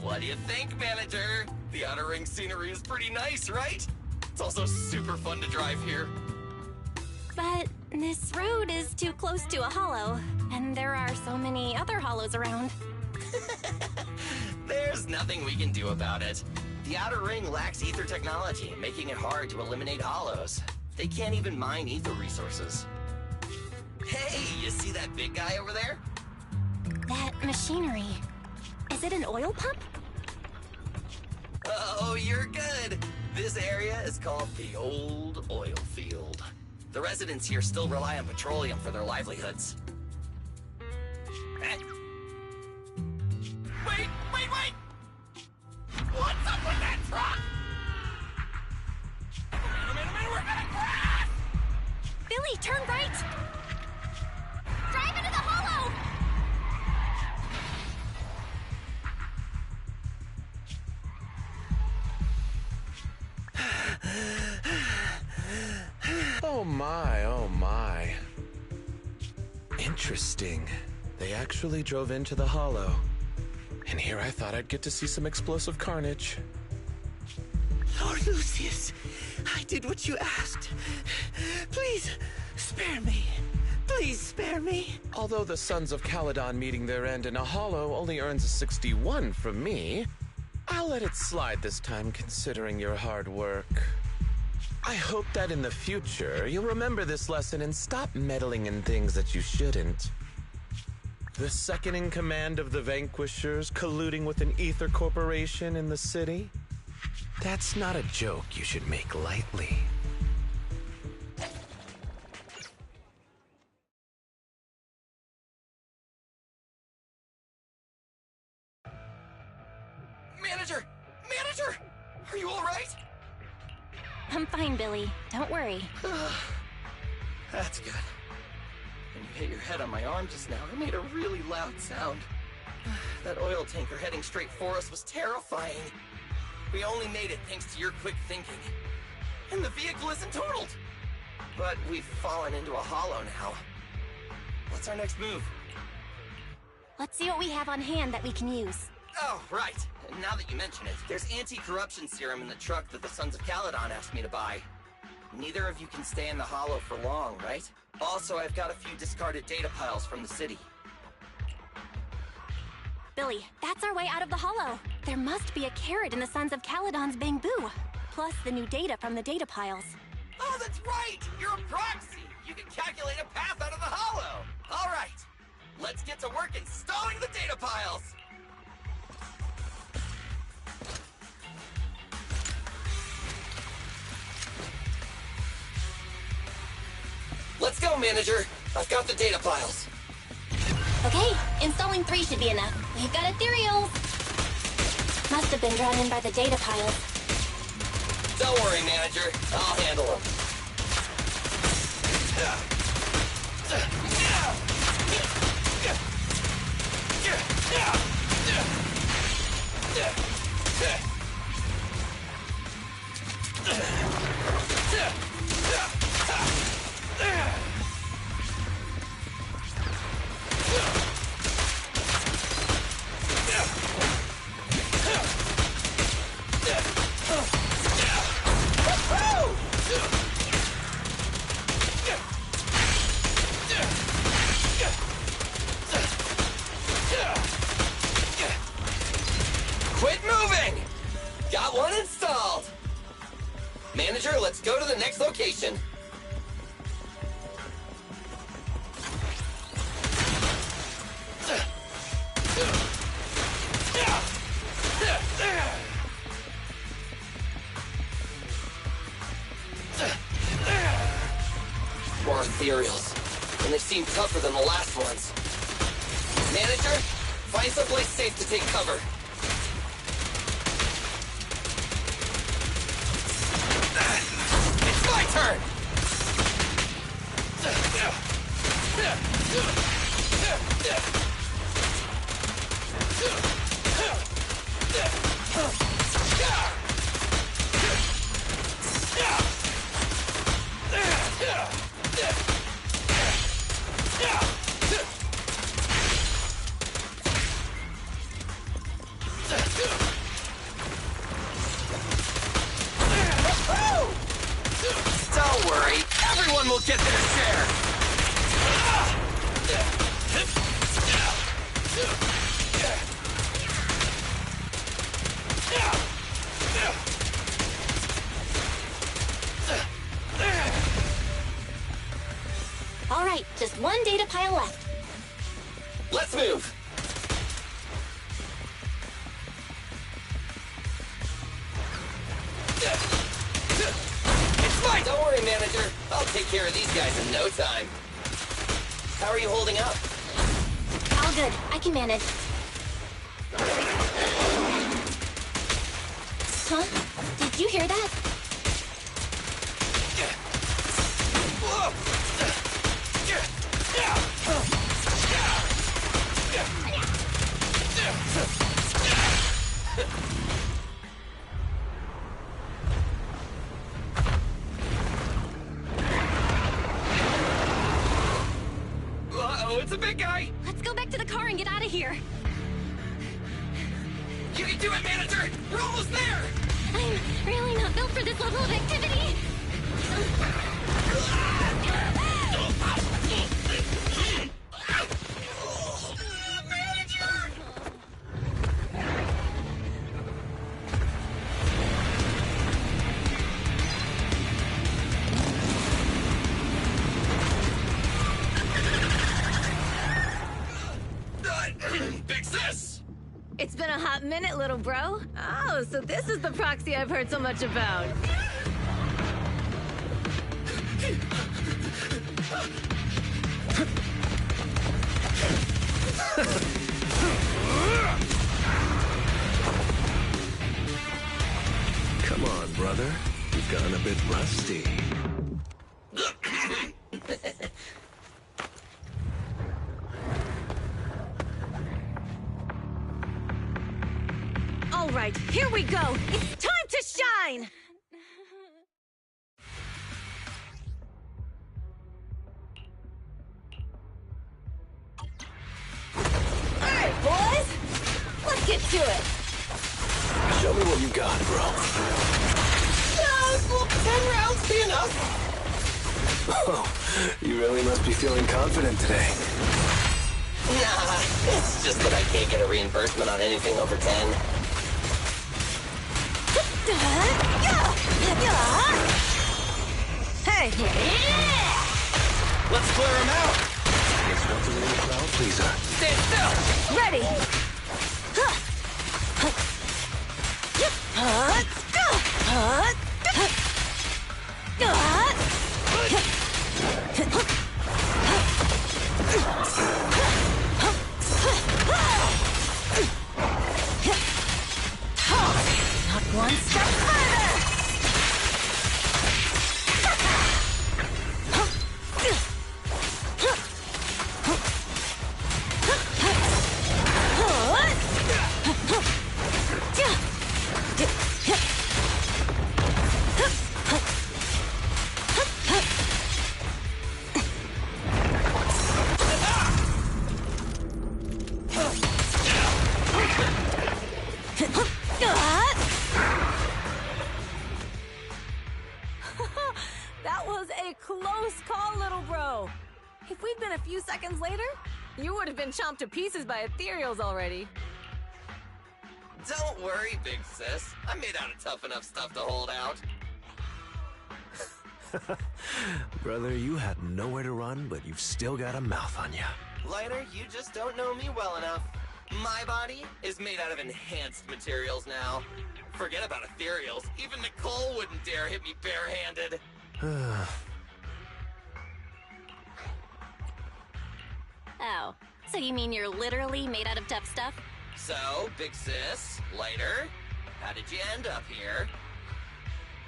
What do you think, manager? The outer ring scenery is pretty nice, right? It's also super fun to drive here. But this road is too close to a hollow, and there are so many other hollows around. There's nothing we can do about it. The outer ring lacks ether technology, making it hard to eliminate hollows. They can't even mine ether resources. Hey, you see that big guy over there? That machinery. Is it an oil pump? Oh, you're good. This area is called the Old Oil Field. The residents here still rely on petroleum for their livelihoods. Wait! What's up with that truck? Man, we're gonna crash! Billy, turn right! Drive into the hollow! Oh my. Interesting. They actually drove into the hollow. And here I thought I'd get to see some explosive carnage. Lord Lucius, I did what you asked. Please, spare me. Please spare me. Although the Sons of Caledon meeting their end in a hollow only earns a 61 from me, I'll let it slide this time considering your hard work. I hope that in the future, you'll remember this lesson and stop meddling in things that you shouldn't. The second in command of the Vanquishers colluding with an ether corporation in the city? That's not a joke you should make lightly. Manager! Are you all right? I'm fine, Billy. Don't worry. That's good. When you hit your head on my arm just now, it made a really loud sound. That oil tanker heading straight for us was terrifying. We only made it thanks to your quick thinking. And the vehicle isn't totaled. But we've fallen into a hollow now. What's our next move? Let's see what we have on hand that we can use. Oh, right. Now that you mention it, there's anti-corruption serum in the truck that the Sons of Caledon asked me to buy. Neither of you can stay in the hollow for long, right? Also, I've got a few discarded data piles from the city. Billy, that's our way out of the hollow. There must be a carrot in the Sons of Caledon's bamboo. Plus the new data from the data piles. Oh, that's right! You're a proxy! You can calculate a path out of the hollow! All right, let's get to work installing the data piles! Let's go, manager! I've got the data piles. Okay, installing 3 should be enough. We've got ethereals. Must have been drawn in by the data piles. Don't worry, manager. I'll handle them. Quit moving! Got one installed! Manager, let's go to the next location. More ethereals, and they seem tougher than the last ones. Manager, find someplace safe to take cover. It's my turn! pile left. Let's move! It's fine! Don't worry, manager. I'll take care of these guys in no time. How are you holding up? All good. I can manage. Huh? Did you hear that? Uh-oh, it's a big guy! Let's go back to the car and get out of here. You can do it, manager! We're almost there! I'm really not built for this level of activity. Big sis! It's been a hot minute, little bro. Oh, so this is the proxy I've heard so much about. Come on, brother. You've gotten a bit rusty. All right, here we go. It's time to shine. All right, boys. Let's get to it. Show me what you got, bro. Will 10 rounds be enough? Oh, you really must be feeling confident today. Nah, it's just that I can't get a reimbursement on anything over 10. Hey. Let's clear him out! It's not a little crowd pleaser. Stand still! Ready. Not one step further. That was a close call, little bro. If we'd been a few seconds later, you would have been chomped to pieces by ethereals already. Don't worry, big sis. I'm made out of tough enough stuff to hold out. Brother, you had nowhere to run, but you've still got a mouth on you. Lighter, you just don't know me well enough. My body is made out of enhanced materials now. Forget about ethereals. Even Nicole wouldn't dare hit me barehanded. Oh, so you mean you're literally made out of tough stuff? So, big sis, Lighter, how did you end up here?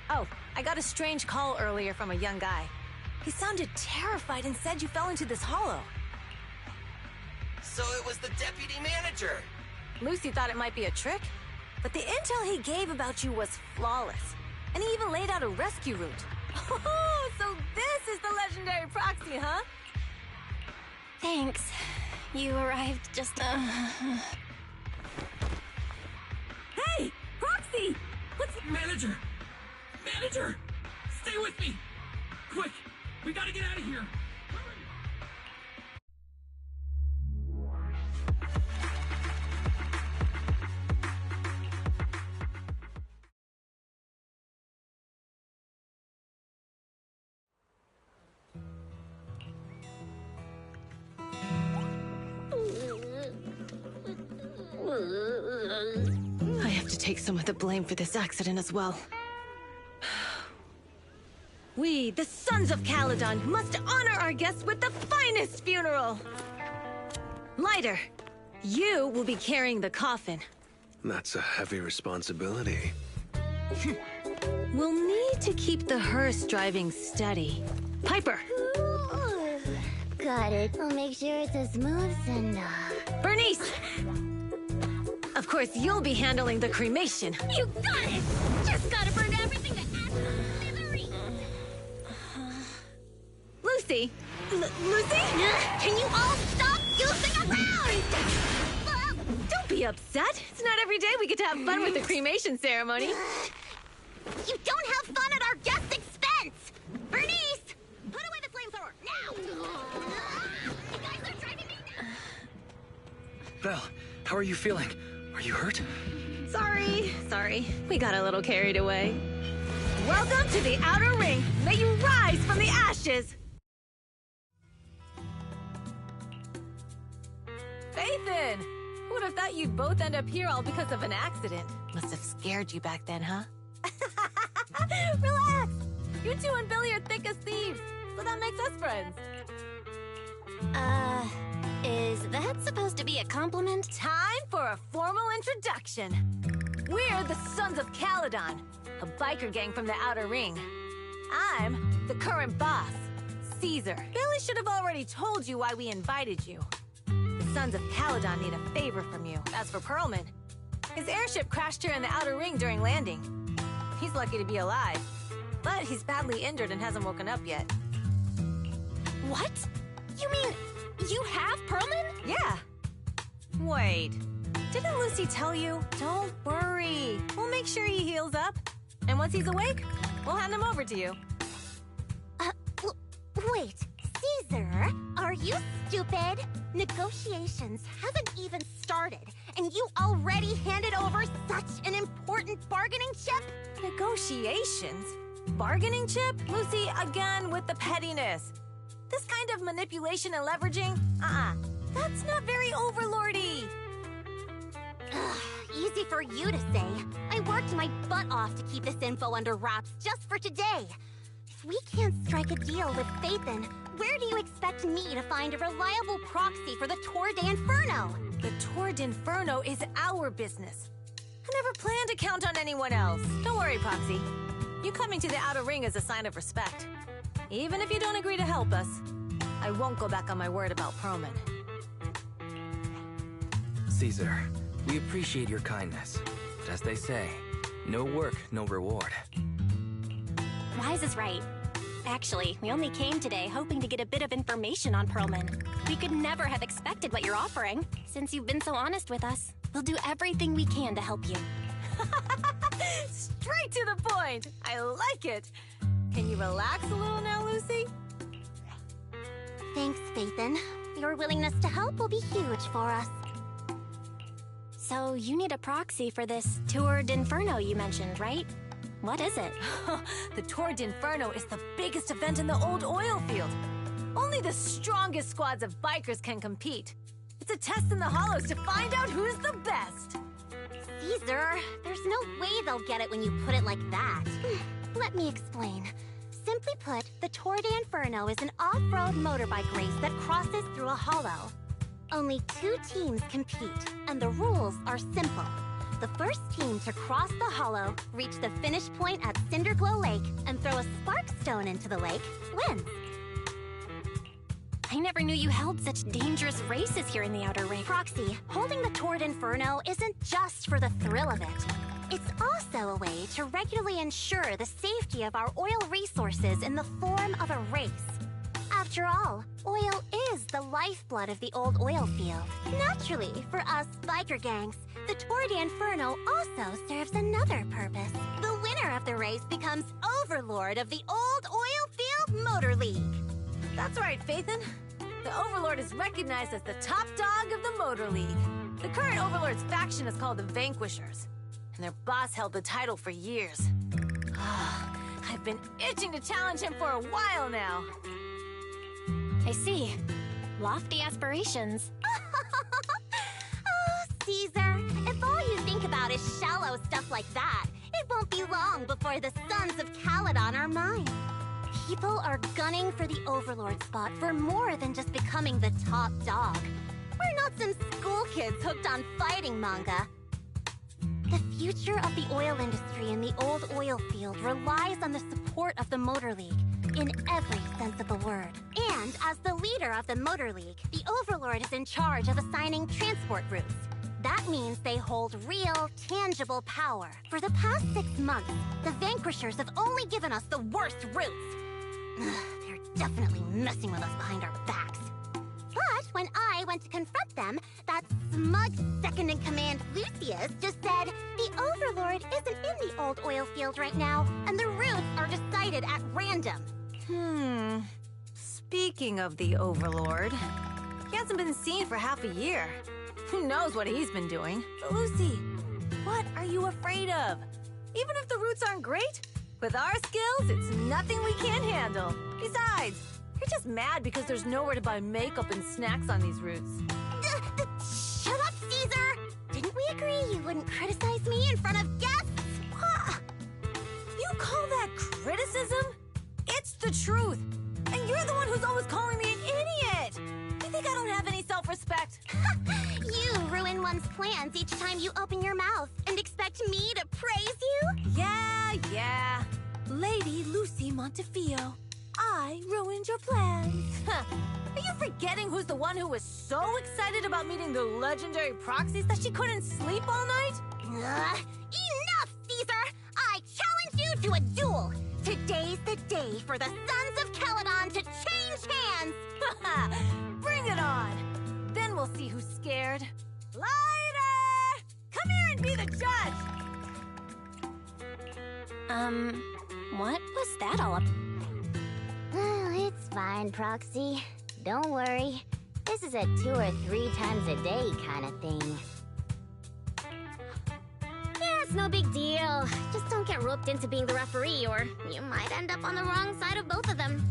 Oh, I got a strange call earlier from a young guy. He sounded terrified and said you fell into this hollow. So it was the deputy manager. Lucy thought it might be a trick, but the intel he gave about you was flawless. And he even laid out a rescue route. Oh, so this is the legendary proxy, huh? Thanks. You arrived just, Hey, Proxy! What's... Manager! Manager! Stay with me! Quick! We gotta get out of here! I have to take some of the blame for this accident as well. We, the Sons of Caledon, must honor our guests with the finest funeral! Lighter, you will be carrying the coffin. That's a heavy responsibility. We'll need to keep the hearse driving steady. Piper! Got it. I'll make sure it's as smooth and, Bernice! Of course, you'll be handling the cremation. You got it! Just gotta burn everything to ash and smithereens! Lucy! Lucy? Can you all stop goofing around? Don't be upset. It's not every day we get to have fun with the cremation ceremony. You don't have fun at our guest expense! Bernice! Put away the flamethrower, now! You guys are driving me nuts! Belle, how are you feeling? Are you hurt? Sorry. We got a little carried away. Welcome to the Outer Ring. May you rise from the ashes. Faithin! Who would have thought you'd both end up here all because of an accident? Must have scared you back then, huh? Relax! You two and Billy are thick as thieves, so that makes us friends. Is that supposed to be a compliment? Time for a formal introduction. We're the Sons of Caledon, a biker gang from the Outer Ring. I'm the current boss, Caesar. Billy should have already told you why we invited you. The Sons of Caledon need a favor from you. As for Perlman, his airship crashed here in the Outer Ring during landing. He's lucky to be alive, but he's badly injured and hasn't woken up yet. What? You mean you have Perlman? Yeah. Wait, didn't Lucy tell you? Don't worry. We'll make sure he heals up. And once he's awake, we'll hand him over to you. wait. Caesar, are you stupid? Negotiations haven't even started, and you already handed over such an important bargaining chip? Negotiations? Bargaining chip? Lucy, again with the pettiness. This kind of manipulation and leveraging? That's not very overlordy. Easy for you to say. I worked my butt off to keep this info under wraps just for today. If we can't strike a deal with Faithin, where do you expect me to find a reliable proxy for the Tour d'Inferno? The Tour d'Inferno is our business. I never planned to count on anyone else. Don't worry, Proxy. You coming to the Outer Ring is a sign of respect. Even if you don't agree to help us, I won't go back on my word about Perlman. Caesar, we appreciate your kindness. But as they say, no work, no reward. Wise is right. Actually, we only came today hoping to get a bit of information on Perlman. We could never have expected what you're offering. Since you've been so honest with us, we'll do everything we can to help you. Straight to the point! I like it! Can you relax a little now, Lucy? Thanks, Faithin. Your willingness to help will be huge for us. So you need a proxy for this Tour d'Inferno you mentioned, right? What is it? The Tour d'Inferno is the biggest event in the old oil field. Only the strongest squads of bikers can compete. It's a test in the hollows to find out who's the best. Caesar, there's no way they'll get it when you put it like that. Let me explain. Simply put, the Tour d'Inferno is an off-road motorbike race that crosses through a hollow. Only 2 teams compete, and the rules are simple. The first team to cross the hollow, reach the finish point at Cinderglow Lake, and throw a spark stone into the lake, wins. I never knew you held such dangerous races here in the Outer Ring. Proxy, holding the Tour d'Inferno isn't just for the thrill of it. It's also a way to regularly ensure the safety of our oil resources in the form of a race. After all, oil is the lifeblood of the old oil field. Naturally, for us biker gangs, the Tour d'Inferno also serves another purpose. The winner of the race becomes overlord of the old oil field motor league. That's right, Faithin. The Overlord is recognized as the top dog of the Motor League. The current Overlord's faction is called the Vanquishers, and their boss held the title for years. I've been itching to challenge him for a while now. I see. Lofty aspirations. Oh, Caesar, off like that, it won't be long before the sons of Caledon are mine. People are gunning for the Overlord spot for more than just becoming the top dog. We're not some school kids hooked on fighting manga. The future of the oil industry in the old oil field relies on the support of the Motor League, in every sense of the word. And as the leader of the Motor League, the Overlord is in charge of assigning transport routes. That means they hold real, tangible power. For the past 6 months, the Vanquishers have only given us the worst routes. They're definitely messing with us behind our backs. But when I went to confront them, that smug second-in-command Lucius just said the Overlord isn't in the old oil field right now, and the routes are decided at random. Speaking of the Overlord, he hasn't been seen for half a year. Who knows what he's been doing? Lucy, what are you afraid of? Even if the routes aren't great, with our skills, it's nothing we can't handle. Besides, you're just mad because there's nowhere to buy makeup and snacks on these routes. Shut up, Caesar! Didn't we agree you wouldn't criticize me in front of guests? You call that criticism? It's the truth. And you're the one who's always calling me an idiot. You think I don't have any self-respect? You ruin one's plans each time you open your mouth and expect me to praise you? Yeah. Lady Lucy Montefiore, I ruined your plans. Are you forgetting who's the one who was so excited about meeting the legendary proxies that she couldn't sleep all night? Enough, Caesar! I challenge you to a duel! Today's the day for the Sons of Caledon to change hands! Bring it on! Then we'll see who's scared. Lighter! Come here and be the judge! What was that all about? Oh, it's fine, Proxy. Don't worry. This is a 2 or 3 times a day kind of thing. Yeah, it's no big deal. Just don't get roped into being the referee, or you might end up on the wrong side of both of them.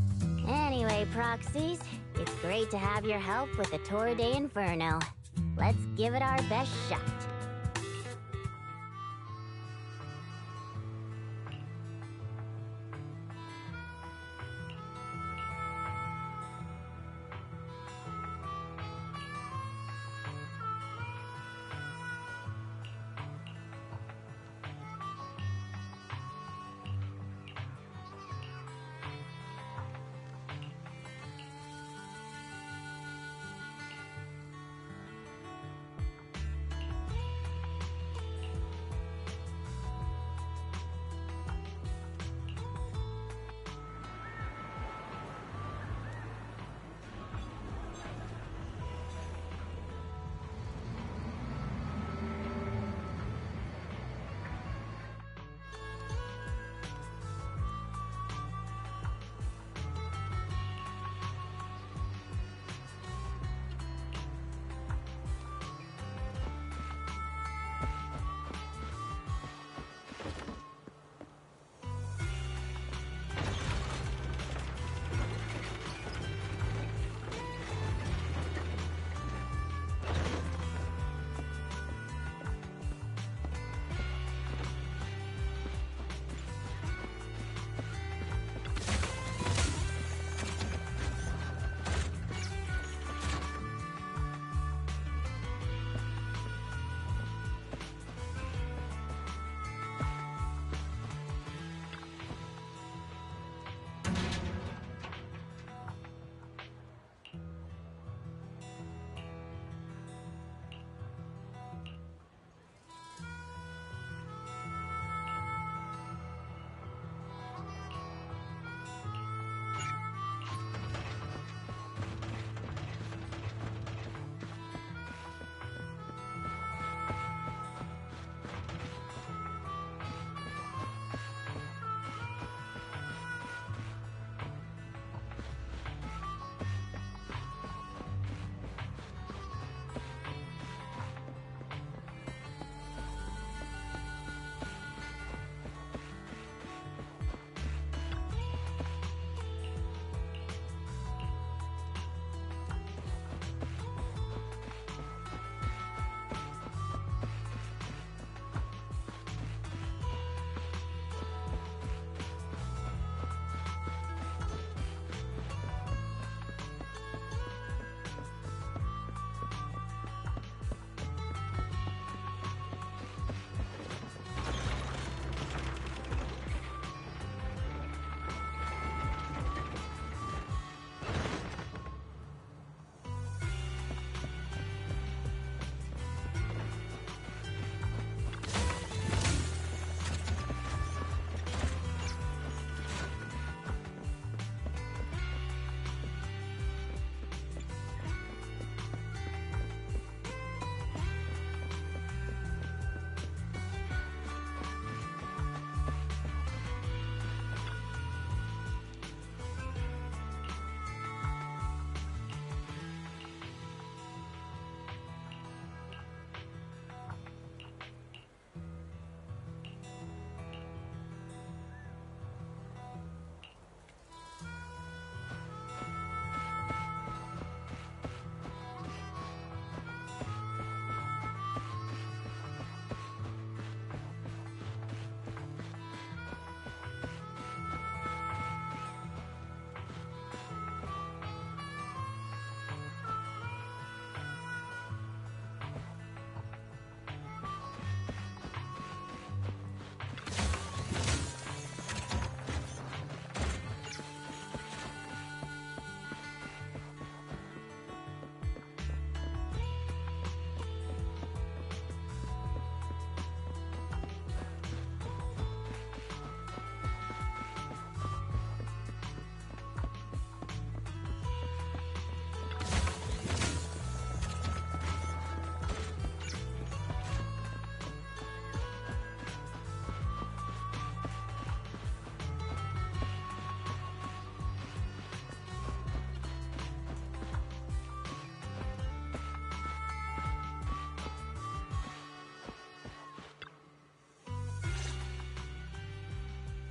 Anyway, Proxies, it's great to have your help with the Tour de Inferno. Let's give it our best shot.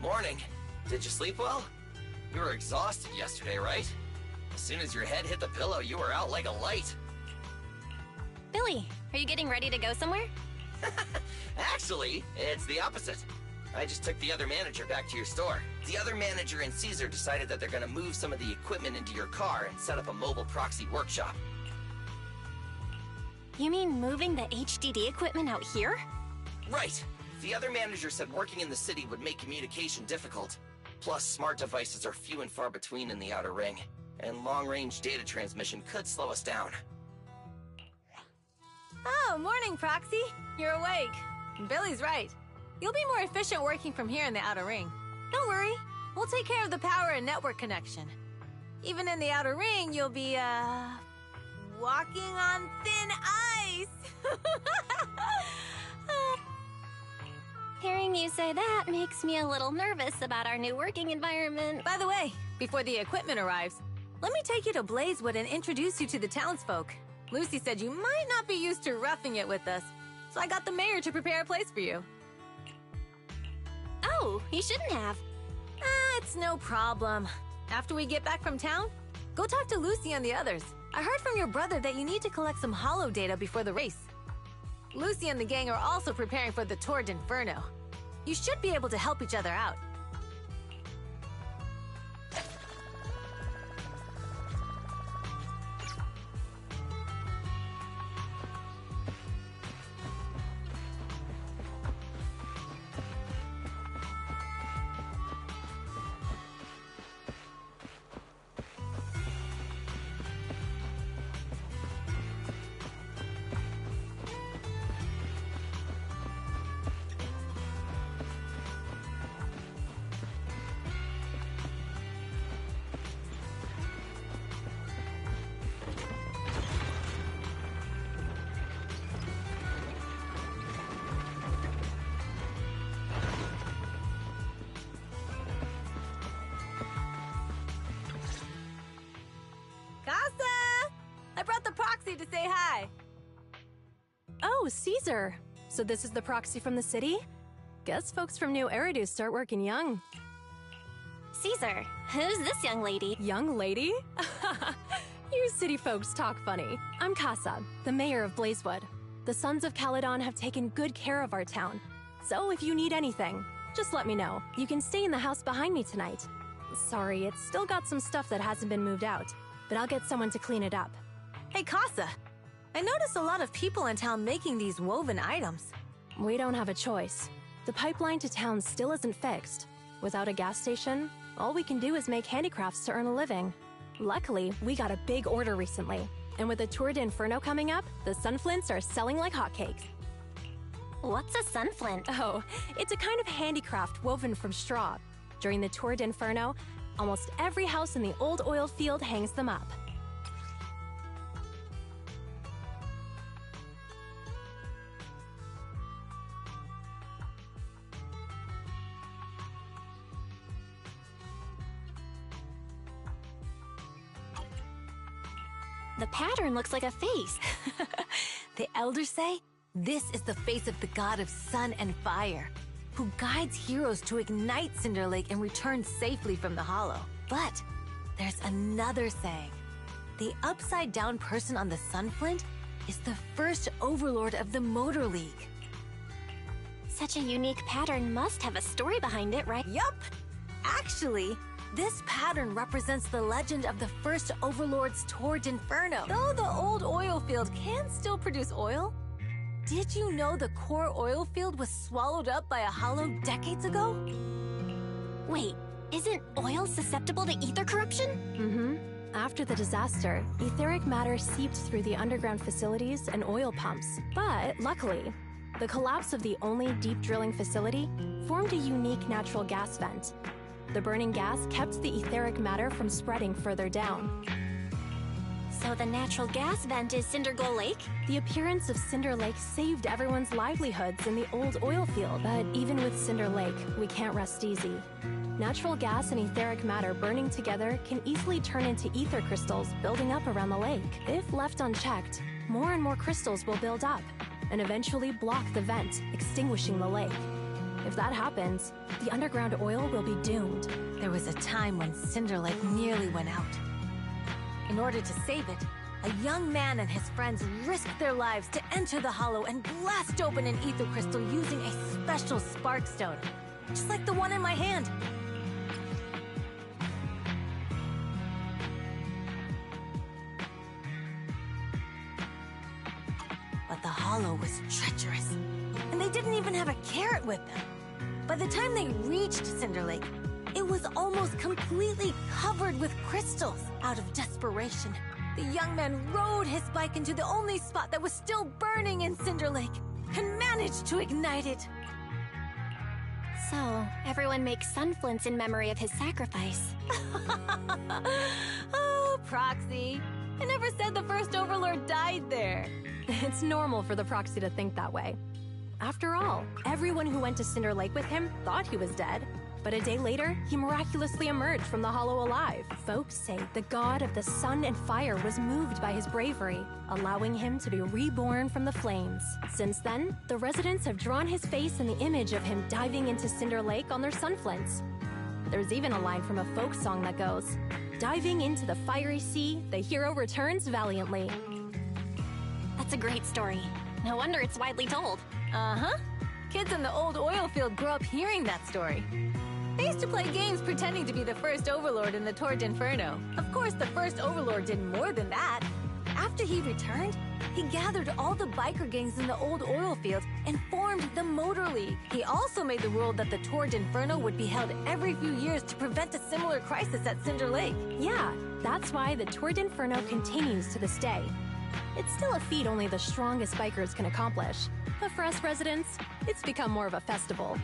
Morning. Did you sleep well? You were exhausted yesterday, right? As soon as your head hit the pillow, you were out like a light. Billy, are you getting ready to go somewhere? Actually, it's the opposite. I just took the other manager back to your store. The other manager and Caesar decided that they're gonna move some of the equipment into your car and set up a mobile proxy workshop. You mean moving the HDD equipment out here? Right. The other manager said working in the city would make communication difficult. Plus, smart devices are few and far between in the Outer Ring, and long-range data transmission could slow us down. Oh, morning, Proxy. You're awake. Billy's right. You'll be more efficient working from here in the Outer Ring. Don't worry. We'll take care of the power and network connection. Even in the Outer Ring, you'll be, walking on thin ice. Hearing you say that makes me a little nervous about our new working environment. By the way, before the equipment arrives, let me take you to Blazewood and introduce you to the townsfolk. Lucy said you might not be used to roughing it with us, so I got the mayor to prepare a place for you. Oh, you shouldn't have. It's no problem. After we get back from town, go talk to Lucy and the others. I heard from your brother that you need to collect some holo data before the race. Lucy and the gang are also preparing for the Tour d'Inferno. You should be able to help each other out. To say hi. Oh, Caesar. So this is the proxy from the city? Guess folks from New Eridu start working young. Caesar, who's this young lady? Young lady? You city folks talk funny. I'm Casa, the mayor of Blazewood. The Sons of Caledon have taken good care of our town. So if you need anything, just let me know. You can stay in the house behind me tonight. Sorry, it's still got some stuff that hasn't been moved out, but I'll get someone to clean it up. Hey, Casa, I noticed a lot of people in town making these woven items. We don't have a choice. The pipeline to town still isn't fixed. Without a gas station, all we can do is make handicrafts to earn a living. Luckily, we got a big order recently, and with the Tour d'Inferno coming up, the sunflints are selling like hotcakes. What's a sunflint? Oh, it's a kind of handicraft woven from straw. During the Tour d'Inferno, almost every house in the old oil field hangs them up. The pattern looks like a face. The elders say this is the face of the god of sun and fire, who guides heroes to ignite Cinder Lake and return safely from the hollow. But there's another saying. The upside-down person on the sunflint is the first overlord of the Motor League. Such a unique pattern must have a story behind it, right? Yup! Actually, this pattern represents the legend of the first Overlord's Tour d'Inferno. Though the old oil field can still produce oil, did you know the core oil field was swallowed up by a hollow decades ago? Wait, isn't oil susceptible to ether corruption? Mm-hmm. After the disaster, etheric matter seeped through the underground facilities and oil pumps. But luckily, the collapse of the only deep drilling facility formed a unique natural gas vent. The burning gas kept the etheric matter from spreading further down. So the natural gas vent is Cinder Lake? The appearance of Cinder Lake saved everyone's livelihoods in the old oil field. But even with Cinder Lake, we can't rest easy. Natural gas and etheric matter burning together can easily turn into ether crystals building up around the lake. If left unchecked, more and more crystals will build up and eventually block the vent, extinguishing the lake. If that happens, the underground oil will be doomed. There was a time when Cinder Lake nearly went out. In order to save it, a young man and his friends risked their lives to enter the hollow and blast open an ether crystal using a special spark stone, just like the one in my hand. But the hollow was treacherous, and they didn't even have a carrot with them. By the time they reached Cinder Lake, it was almost completely covered with crystals. Out of desperation, the young man rode his bike into the only spot that was still burning in Cinder Lake and managed to ignite it. So, everyone makes sunflints in memory of his sacrifice. Oh, Proxy. I never said the first Overlord died there. It's normal for the Proxy to think that way. After all, everyone who went to Cinder Lake with him thought he was dead. But a day later, he miraculously emerged from the hollow alive. Folks say the god of the sun and fire was moved by his bravery, allowing him to be reborn from the flames. Since then, the residents have drawn his face in the image of him diving into Cinder Lake on their sunflints. There's even a line from a folk song that goes, "Diving into the fiery sea, the hero returns valiantly." That's a great story. No wonder it's widely told. Uh-huh. Kids in the old oil field grew up hearing that story. They used to play games pretending to be the first Overlord in the Torrent Inferno. Of course, the first Overlord did more than that. After he returned, he gathered all the biker gangs in the old oil field and formed the Motor League. He also made the rule that the Torrent Inferno would be held every few years to prevent a similar crisis at Cinder Lake. Yeah, that's why the Torrent Inferno continues to this day. It's still a feat only the strongest bikers can accomplish. But for us residents, it's become more of a festival.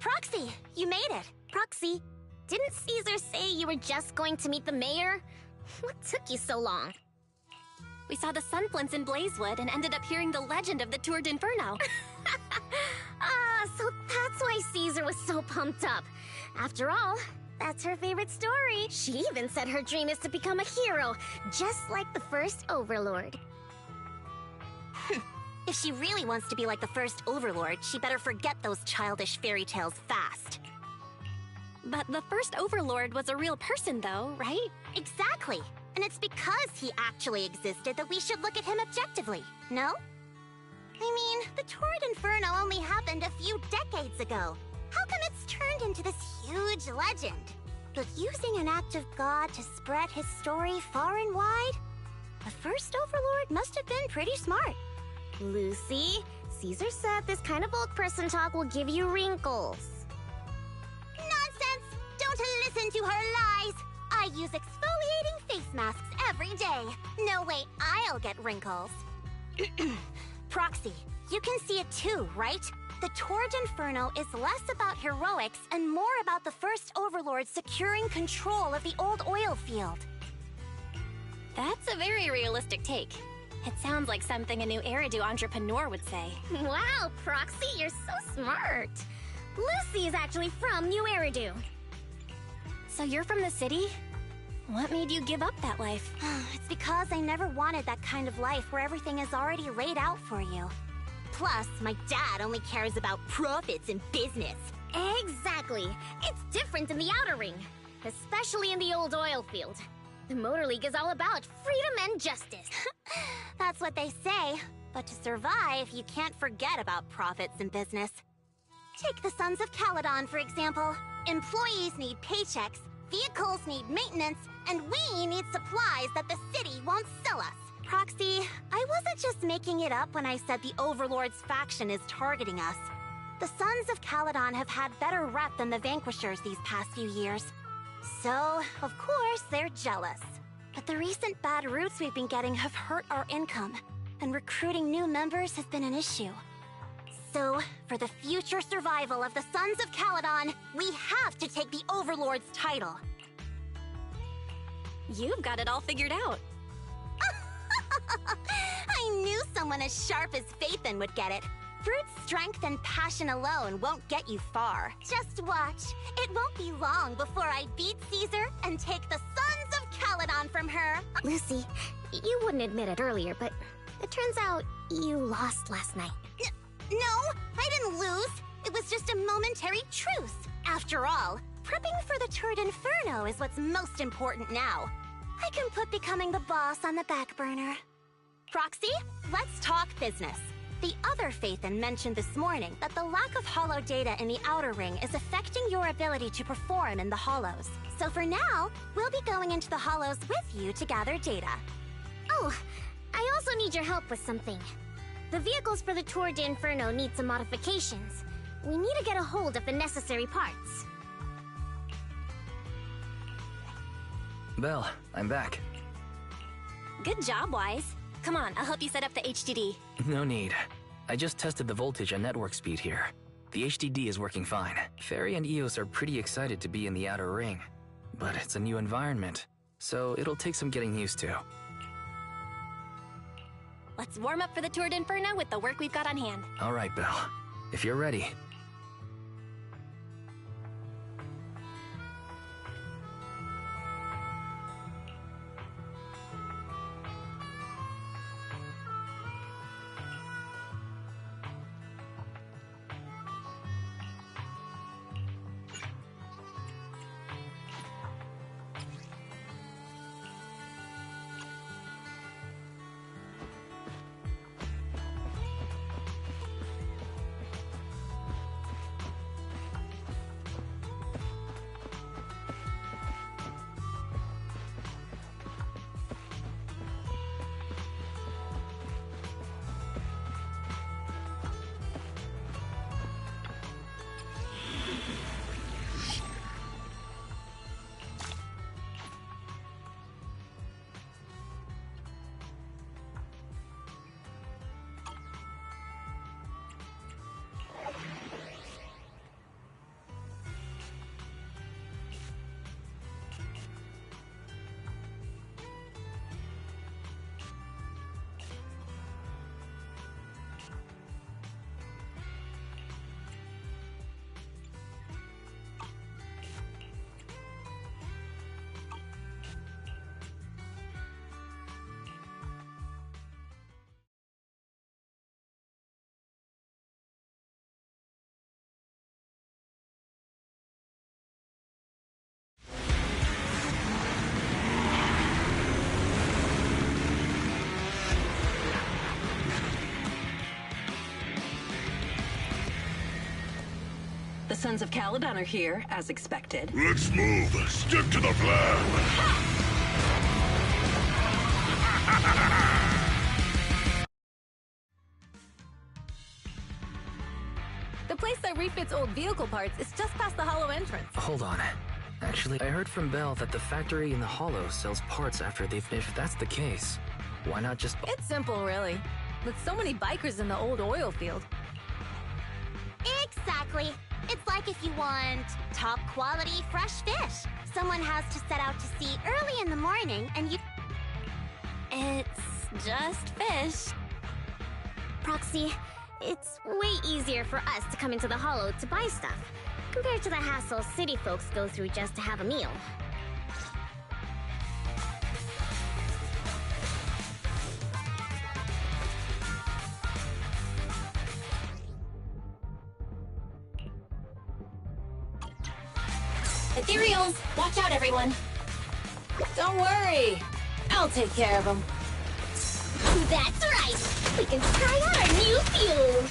Proxy, you made it. Proxy, didn't Caesar say you were just going to meet the mayor? What took you so long? We saw the sunflints in Blazewood and ended up hearing the legend of the Tour d'Inferno. So that's why Caesar was so pumped up. After all, that's her favorite story. She even said her dream is to become a hero, just like the first Overlord. If she really wants to be like the first Overlord, she better forget those childish fairy tales fast. But the first Overlord was a real person, though, right? Exactly. And it's because he actually existed that we should look at him objectively, no? I mean, the Torrent Inferno only happened a few decades ago. How come it's turned into this huge legend? But using an act of God to spread his story far and wide? The first Overlord must have been pretty smart. Lucy, Caesar said this kind of old person talk will give you wrinkles. Nonsense! Don't listen to her lies! I use exfoliating face masks every day. No way I'll get wrinkles. Proxy, you can see it too, right? The Torrent Inferno is less about heroics and more about the first Overlord securing control of the old oil field. That's a very realistic take. It sounds like something a new Eridu entrepreneur would say. Wow, Proxy, you're so smart. Lucy is actually from New Eridu. So you're from the city? What made you give up that life? It's because I never wanted that kind of life where everything is already laid out for you. Plus, my dad only cares about profits and business. Exactly. It's different in the Outer Ring, especially in the old oil field. The Motor League is all about freedom and justice. That's what they say. But to survive, you can't forget about profits and business. Take the Sons of Caledon, for example. Employees need paychecks, vehicles need maintenance, and we need supplies that the city won't sell us. Proxy, I wasn't just making it up when I said the Overlord's faction is targeting us. The Sons of Caledon have had better rep than the Vanquishers these past few years. So, of course, they're jealous. But the recent bad routes we've been getting have hurt our income, and recruiting new members has been an issue. So, for the future survival of the Sons of Caledon, we have to take the Overlord's title. You've got it all figured out. I knew someone as sharp as Phaethon would get it. Brute strength and passion alone won't get you far. Just watch. It won't be long before I beat Caesar and take the Sons of Caledon from her. Lucy, you wouldn't admit it earlier, but it turns out you lost last night. No, I didn't lose. It was just a momentary truce. After all, prepping for the Turd Inferno is what's most important now. I can put becoming the boss on the back burner. Proxy, let's talk business. The other Phaethon mentioned this morning that the lack of hollow data in the Outer Ring is affecting your ability to perform in the Hollows. So for now, we'll be going into the Hollows with you to gather data. Oh, I also need your help with something. The vehicles for the Tour d'Inferno need some modifications. We need to get a hold of the necessary parts. Belle, I'm back. Good job, Wise. Come on, I'll help you set up the HDD. No need. I just tested the voltage and network speed here. The HDD is working fine. Fairy and Eos are pretty excited to be in the Outer Ring. But it's a new environment, so it'll take some getting used to. Let's warm up for the Tour d'Inferno with the work we've got on hand. All right, Belle. If you're ready. The Sons of Caledon are here, as expected. Let's move. Stick to the plan. The place that refits old vehicle parts is just past the Hollow entrance. Hold on. Actually, I heard from Belle that the factory in the Hollow sells parts after they've... If that's the case, why not just... It's simple, really. With so many bikers in the old oil field. Exactly. It's like if you want top quality fresh fish. Someone has to set out to sea early in the morning and you... It's just fish. Proxy, it's way easier for us to come into the Hollow to buy stuff, compared to the hassle city folks go through just to have a meal. Ethereals! Watch out, everyone! Don't worry. I'll take care of them. That's right! We can try out our new fuel!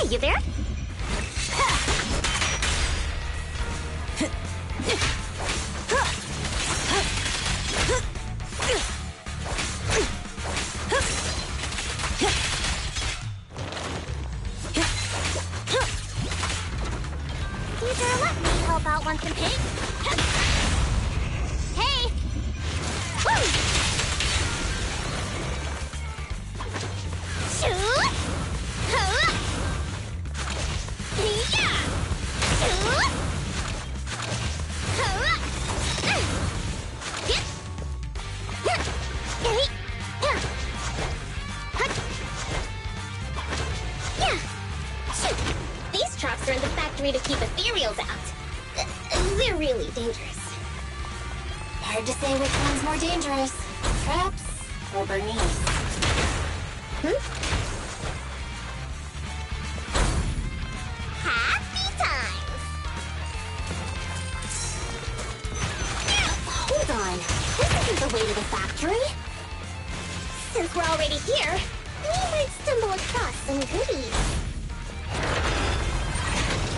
Hey, you there? Either let me help out once and pig. Hey! Woo! Shoot! Huh! Yeah! Shoot! Huh! Shoot! These traps are in the factory to keep ethereals out. They're really dangerous. Hard to say which one's more dangerous. Traps or Bernice? Happy times! Hold on. This isn't the way to the factory. Since we're already here, we might stumble across some goodies.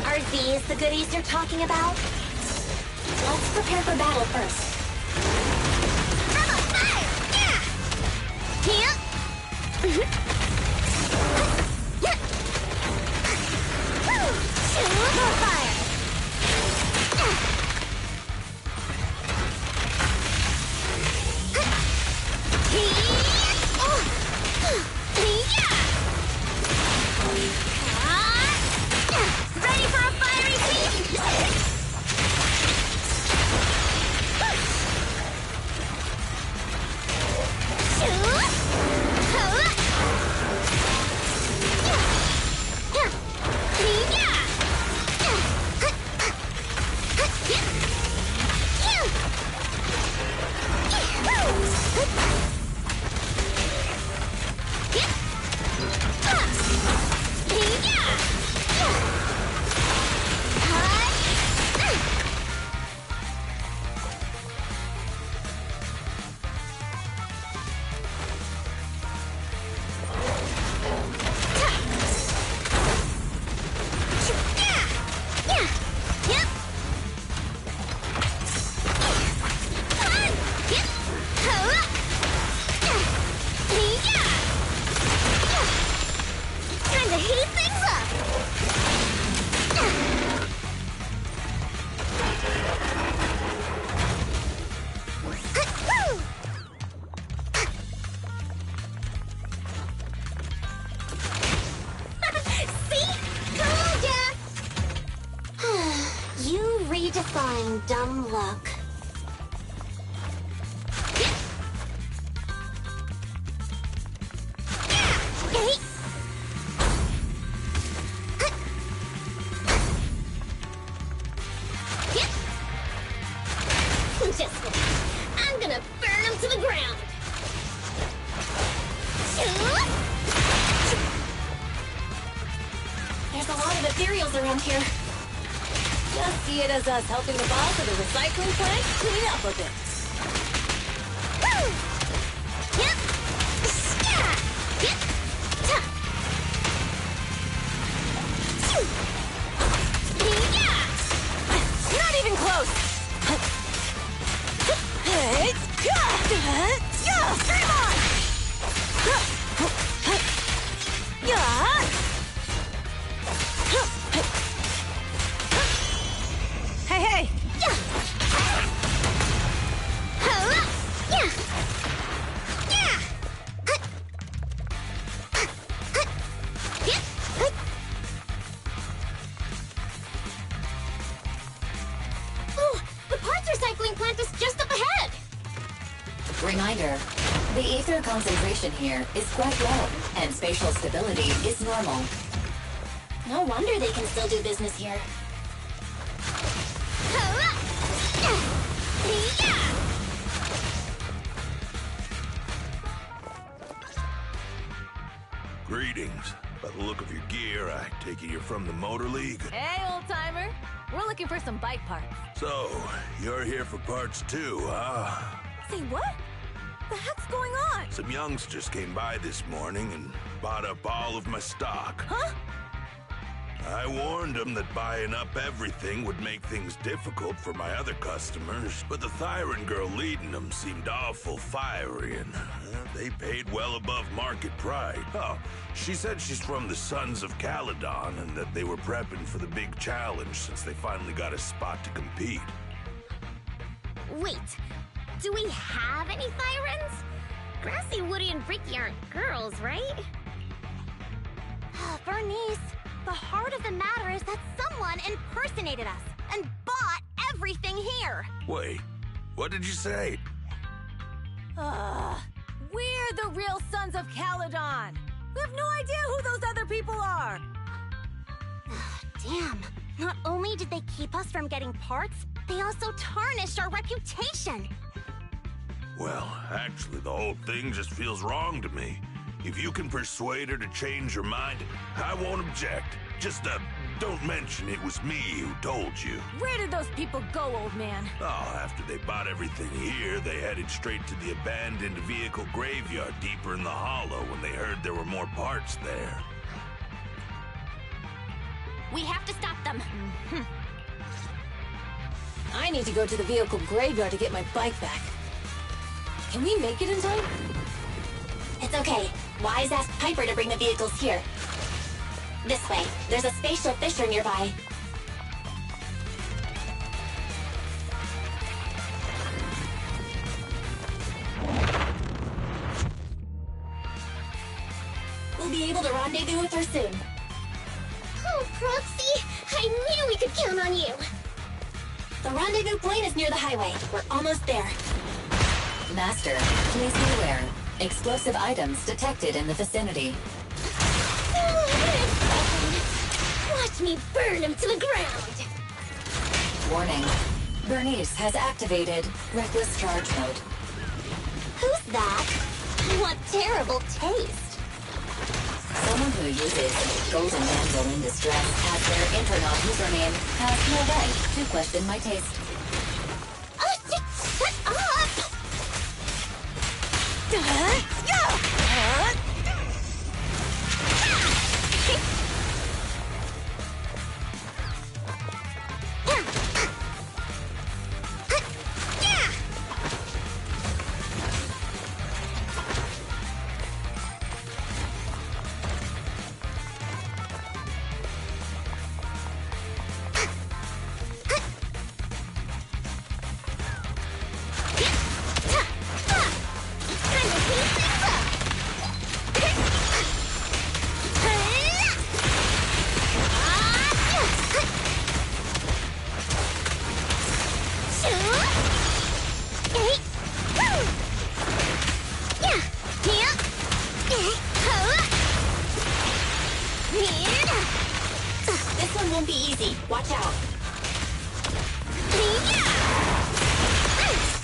Are these the goodies you're talking about? Let's prepare for battle first. I'm on fire! Yeah! Shoot more fire! Ready for a fiery feast? Redefine dumb luck. Just wait. I'm gonna burn them to the ground. There's a lot of ethereals around here. Just see it as us helping the boss of the recycling plant clean up a bit. Woo! Yep. Yeah. Yep. Ta. Yeah. Not even close. Hey, stream on! Yeah. Hey! Yeah. Yeah. Yeah. Oh, the parts recycling plant is just up ahead. Reminder, the ether concentration here is quite low, and spatial stability is normal. No wonder they can still do business here. Greetings. By the look of your gear, I take it you're from the Motor League. Hey, old-timer. We're looking for some bike parts. So, you're here for parts too, huh? Say what? The heck's going on? Some youngsters came by this morning and bought up all of my stock. Huh? I warned them that buying up everything would make things difficult for my other customers, but the Thyran girl leading them seemed awful fiery, and they paid well above market price. Oh, she said she's from the Sons of Caledon and that they were prepping for the big challenge since they finally got a spot to compete. Wait, do we have any Thyrans? Grassy, Woody, and Bricky aren't girls, right? Bernice, the heart of the matter is that someone impersonated us and bought everything here. Wait, what did you say? We're the real Sons of Caledon. We have no idea who those other people are. Damn. Not only did they keep us from getting parts, they also tarnished our reputation. Well, actually, the whole thing just feels wrong to me. If you can persuade her to change her mind, I won't object. Just, don't mention it was me who told you. Where did those people go, old man? Oh, after they bought everything here, they headed straight to the abandoned vehicle graveyard deeper in the hollow when they heard there were more parts there. We have to stop them. I need to go to the vehicle graveyard to get my bike back. Can we make it in time? It's okay. Wise asked Piper to bring the vehicles here. This way. There's a spatial fissure nearby. We'll be able to rendezvous with her soon. Oh, Proxy! I knew we could count on you! The rendezvous point is near the highway. We're almost there. Master, please be aware. Explosive items detected in the vicinity. Watch me burn him to the ground! Warning. Bernice has activated Reckless Charge Mode. Who's that? What terrible taste! Someone who uses Golden Mantle in distress as their Intronaut username has no right to question my taste. Shut up! This one won't be easy. Watch out.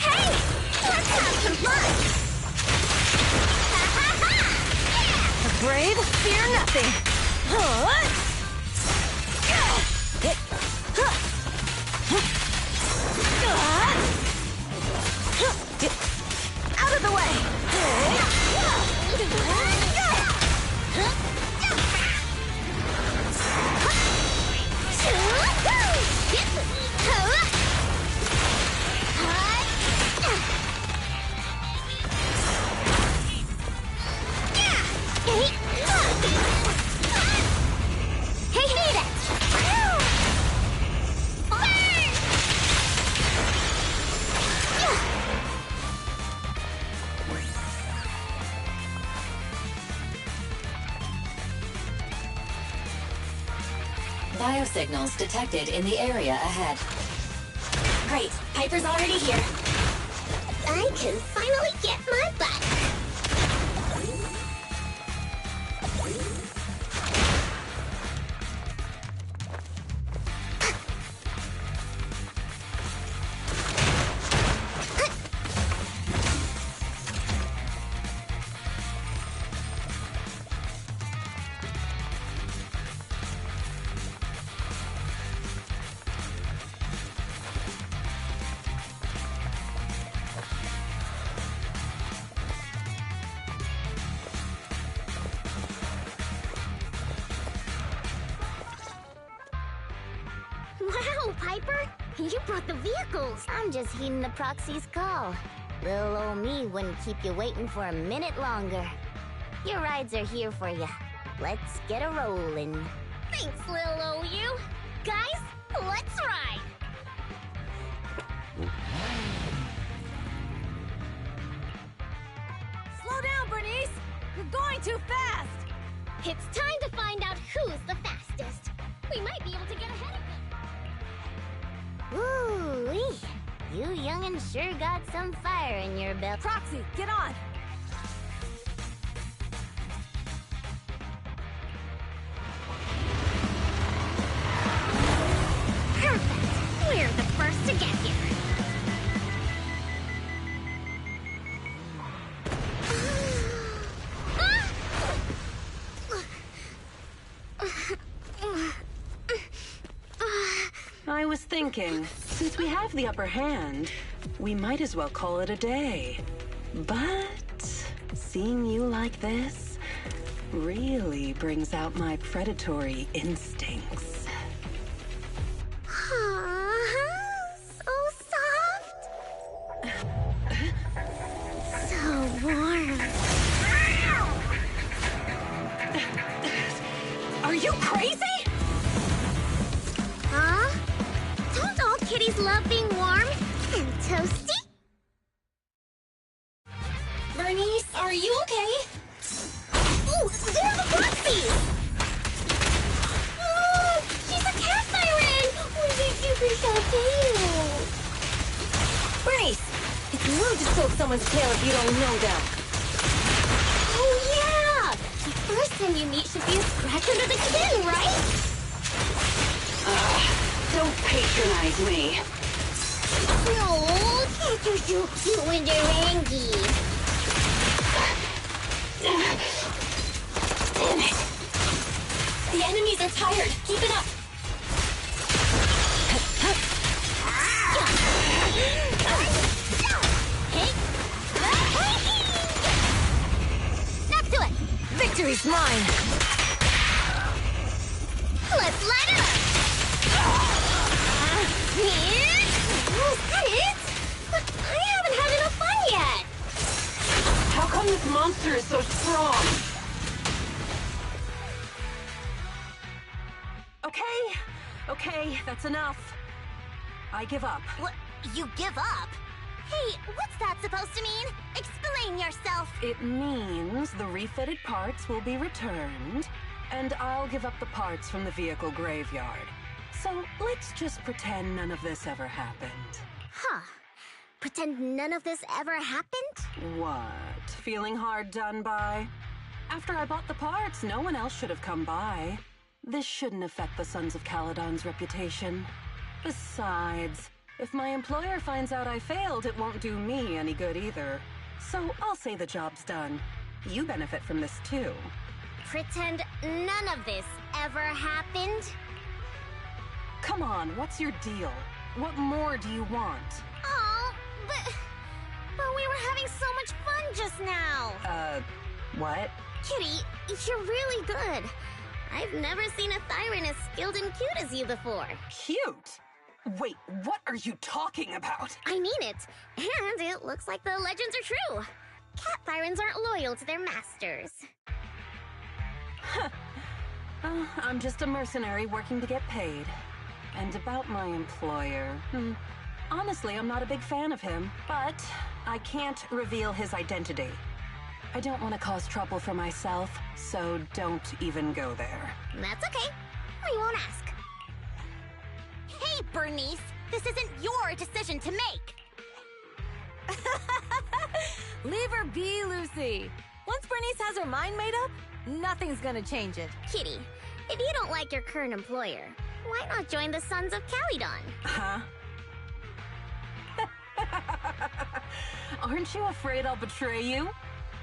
Hey! Let's have some fun! The brave fear nothing. Out of the way! Biosignals detected in the area ahead. Great. Piper's already here. I can finally get my bike! Piper? You brought the vehicles! I'm just heeding the proxy's call. Little old me wouldn't keep you waiting for a minute longer. Your rides are here for you. Let's get a rollin'. Thanks, little old you. Guys, let's ride! Slow down, Bernice! You're going too fast! It's time to find out who's the fastest. We might be able to get ahead of them. Ooh-wee. You young'un sure got some fire in your belt. Proxy, get on! Perfect! We're the first to get here. I was thinking, since we have the upper hand, we might as well call it a day. But seeing you like this really brings out my predatory instincts. So soft. So warm. Are you crazy? Huh? Don't all kitties love being warm and toasty? Bernice, are you okay? Ooh, they're the proxies! Oh, she's a cat siren! Oh, they're super so cute! Bernice! It's rude to stroke someone's tail if you don't know them. Oh, yeah! The first time you meet should be a scratch under the skin, right? Don't patronize me. No, cats are so cute when they're angry. Damn it. The enemies are tired. Keep it up. Not to it! Victory's mine! Let's light it up! Was that it? But I haven't had enough fun yet. How come this monster is so strong? Okay, that's enough. I give up. What? You give up? Hey, what's that supposed to mean? Explain yourself. It means the refitted parts will be returned, and I'll give up the parts from the vehicle graveyard. So let's just pretend none of this ever happened. Huh. Pretend none of this ever happened? What? Feeling hard done by? After I bought the parts, no one else should have come by. This shouldn't affect the Sons of Caledon's reputation. Besides, if my employer finds out I failed, it won't do me any good either. So I'll say the job's done. You benefit from this too. Pretend none of this ever happened? Come on, what's your deal? What more do you want? Oh, but we were having so much fun just now. What? Kitty, you're really good. I've never seen a Thyran as skilled and cute as you before. Cute? Wait, what are you talking about? I mean it. And it looks like the legends are true. Cat Thyrans aren't loyal to their masters. Huh. I'm just a mercenary working to get paid. And about my employer, honestly, I'm not a big fan of him, but I can't reveal his identity. I don't want to cause trouble for myself, so don't even go there. That's okay. We won't ask. Hey, Bernice! This isn't your decision to make! Leave her be, Lucy. Once Bernice has her mind made up, nothing's gonna change it. Kitty, if you don't like your current employer, why not join the Sons of Caledon? Huh? Aren't you afraid I'll betray you?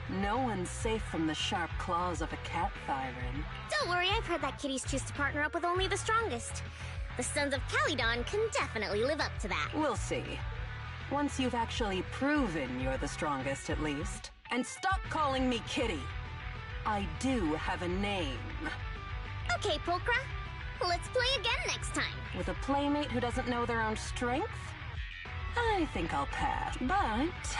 No one's safe from the sharp claws of a cat Thyran. Don't worry, I've heard that kitties choose to partner up with only the strongest. The Sons of Caledon can definitely live up to that. We'll see. Once you've actually proven you're the strongest, at least. And stop calling me Kitty. I do have a name. Okay, Pulchra. Let's play again next time. With a playmate who doesn't know their own strength? I think I'll pass. But